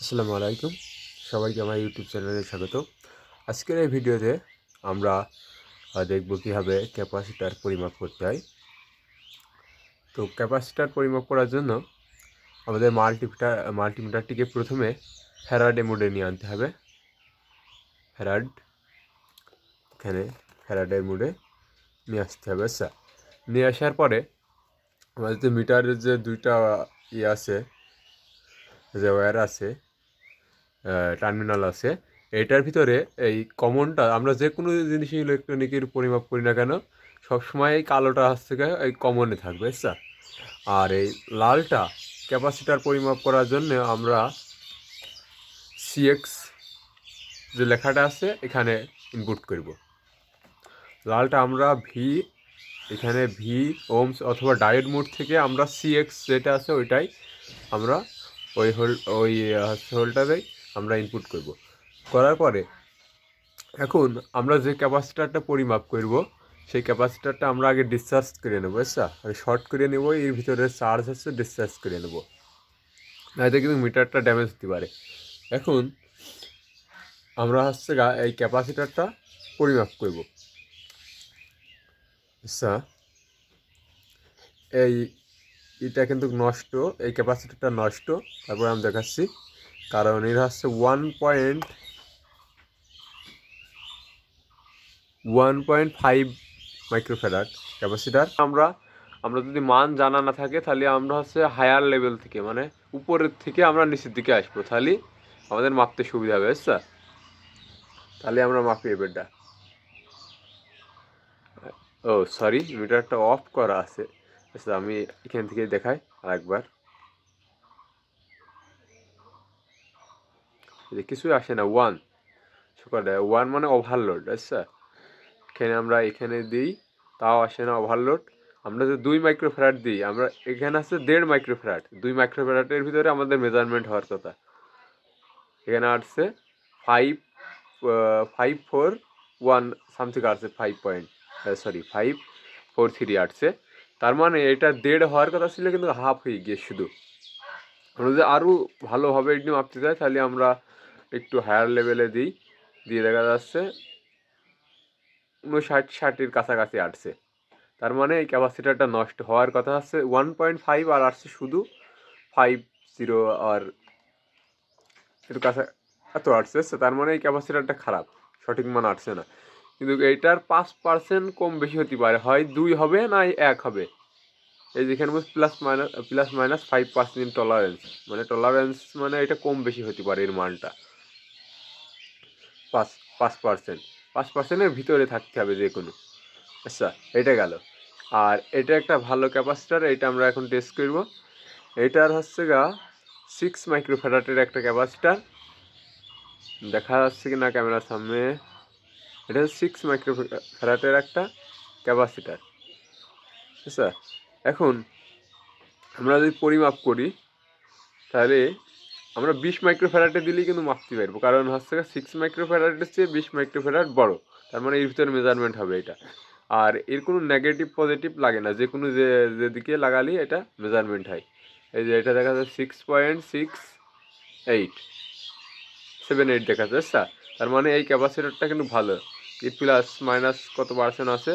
আসসালামু আলাইকুম, সবাইকে আমার ইউটিউব চ্যানেলে স্বাগত। আজকের এই ভিডিওতে আমরা দেখব কীভাবে ক্যাপাসিটার পরিমাপ করতে হয়। তো ক্যাপাসিটার পরিমাপ করার জন্য আমাদের মাল্টিমিটারটিকে প্রথমে ফ্যারাডে মোডে নিয়ে আনতে হবে। এখানে ফ্যারাডে মোডে নিয়ে আসতে হবে। আচ্ছা, নিয়ে আসার পরে আমাদের যে মিটারের যে দুইটা আছে, যে ওয়্যার আছে, টার্মিনাল আছে, এটার ভিতরে এই কমনটা আমরা যে কোনো জিনিসই ইলেকট্রনিকের পরিমাপ করি না কেন সবসময় এই কালোটা থেকে এই কমনে থাকবে। আচ্ছা, আর এই লালটা ক্যাপাসিটার পরিমাপ করার জন্য আমরা সিএক্স যে লেখাটা আছে এখানে ইনপুট করব। লালটা আমরা এখানে ভি ওমস অথবা ডায়োড মোড থেকে আমরা সিএক্স যেটা আছে ওইটাই আমরা ওই হোল্ডারেই আমরা ইনপুট করব। করার পরে এখন আমরা যে ক্যাপাসিটারটা পরিমাপ করব সেই ক্যাপাসিটারটা আমরা আগে ডিসচার্জ করে নেবো। আচ্ছা, শর্ট করে নেবো, এর ভিতরে চার্জ আছে ডিসচার্জ করে নেবো, নাইতে কিন্তু মিটারটা ড্যামেজ হতে পারে। এখন আমরা এই ক্যাপাসিটারটা পরিমাপ করব। আচ্ছা, এটা কিন্তু নষ্ট, এই ক্যাপাসিটারটা নষ্ট। তারপরে আমি দেখাচ্ছি, কারণ এর 1.5 মাইক্রোফ্যারাড ক্যাপাসিটার। আমরা যদি মান জানা না থাকে তাহলে আমরা হায়ার লেভেল থেকে, মানে উপরের থেকে আমরা নিচের দিকে আসবো, তাহলে আমাদের মাপতে সুবিধা হবে। আচ্ছা, তাহলে আমরা মাপি এবারটা। ও সরি, মিটারটা অফ করা আছে। আচ্ছা, আমি এখান থেকে দেখাই আরেকবার। কিছুই আসে না, ওয়ান মানে ওভারলোড। আচ্ছা, এখানে দিই, তাও আসে না ওভারলোড। আমরা যে 2 মাইক্রোফ্যারাড দিই, আমরা এখানে আছে 1.5 মাইক্রোফ্যারাড। 2 মাইক্রোফ্যারাডের ভিতরে আমাদের মেজারমেন্ট হওয়ার কথা, এখানে আসছে 5.4 সামথিং আসছে, 5.43 আসছে। তার মানে এটা 1.5 হওয়ার কথা ছিল, কিন্তু হাফ হয়ে গিয়ে শুধু। আমরা যদি আরও ভালোভাবে এটি মাপতে চাই তাহলে আমরা একটু হায়ার লেভেলে দিয়ে দেখা যাচ্ছে 59-60-এর কাছাকাছি আসছে। তার মানে এই ক্যাপাসিটারটা নষ্ট হওয়ার কথা আছে 1.5, আর আসছে শুধু 50 আর একটু কাছা এত আসছে। তার মানে এই ক্যাপাসিটারটা খারাপ, সঠিক মান আসছে না। কিন্তু এইটার 5% কম বেশি হতে পারে, হয় 2 হবে না 1 হবে। এই যেখানে প্লাস মাইনাস 5% টলারেন্স, মানে এটা কম বেশি হতে পারে, এর মানটা 5%। 5%-এর ভিতরে থাকতে হবে যে কোনো। আচ্ছা, এটা গেল। আর এটা একটা ভালো ক্যাপাসিটার, এটা আমরা এখন টেস্ট করব। এটার 6 মাইক্রোফ্যারাডের একটা ক্যাপাসিটার, দেখা যাচ্ছে কি না ক্যামেরার সামনে। এটা 6 মাইক্রোফ্যারাডের একটা ক্যাপাসিটার। আচ্ছা, এখন আমরা যদি পরিমাপ করি তাহলে আমরা 20 মাইক্রোফ্যারাডে দিলেই কিন্তু মাপতে পারবো, কারণ 6 মাইক্রোফ্যারাডের চেয়ে 20 মাইক্রোফ্যারাড বড়। তার মানে এর ভিতরে মেজারমেন্ট হবে এটা। আর এর কোনো নেগেটিভ পজিটিভ লাগে না, যে কোনো যেদিকে লাগালেই এটা মেজারমেন্ট হয়। এই যে এটা দেখা যাচ্ছে 6.78 দেখা যাচ্ছে। তার মানে এই ক্যাপাসিটারটা কিন্তু ভালো। এর প্লাস মাইনাস কত পার্সেন্ট আছে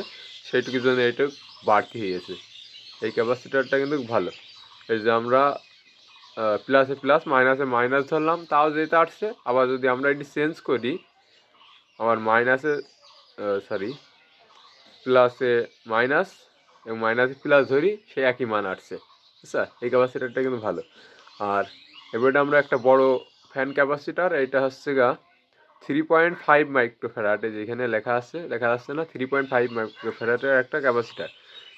সেইটুকুর জন্য এটা বাড়তি হয়ে গেছে। এই ক্যাপাসিটারটা কিন্তু ভালো। এই যে আমরা প্লাসে প্লাস মাইনাসে মাইনাস ধরলাম, তাও যেটা আসছে। আবার যদি আমরা এটি চেঞ্জ করি, আবার প্লাসে মাইনাস এবং মাইনাসে প্লাস ধরি, সে একই মান আসছে। আচ্ছা, এই ক্যাপাসিটারটা কিন্তু ভালো। আর এবারে আমরা একটা বড় ফ্যান ক্যাপাসিটার, এটা 3.5 মাইক্রোফ্যারাড, যেখানে লেখা যাচ্ছে না, 3.5 মাইক্রোফ্যারাডের একটা ক্যাপাসিটার।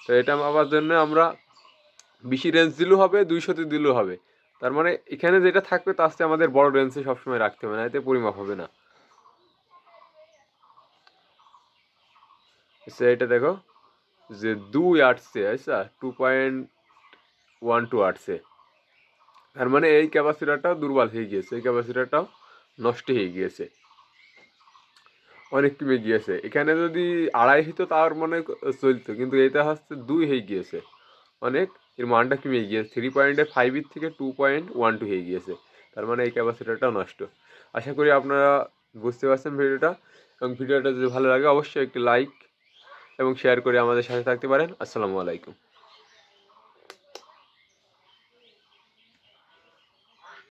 তো এটা মাপার জন্য আমরা বেশি রেঞ্জ দিলেও হবে, 200তে দিলেও হবে। তার মানে এখানে যেটা থাকবে তার সাথে আমাদের বড় রেঞ্জে সবসময় রাখতে হবে, না এতে পরিমাপ হবে না। আচ্ছা, এটা দেখো যে 2 আসছে। আচ্ছা, 2.12 আসছে। তার মানে এই ক্যাপাসিটারটাও দুর্বল হয়ে গিয়েছে, এই ক্যাপাসিটারটাও নষ্ট হয়ে গিয়েছে, অনেক কমে গিয়েছে। এখানে যদি 2.5 হতো তার মানে চলতো, কিন্তু এটা 2 হয়ে গিয়েছে, অনেক এর মানটা কমে গিয়েছে। 3.5 থেকে 2.12 হয়ে গিয়েছে। তার মানে এই ক্যাপাসিটারটাও নষ্ট। আশা করি আপনারা বুঝতে পারছেন ভিডিওটা, এবং ভিডিওটা যদি ভালো লাগে অবশ্যই একটি লাইক এবং শেয়ার করে আমাদের সাথে থাকতে পারেন। আসসালামু আলাইকুম।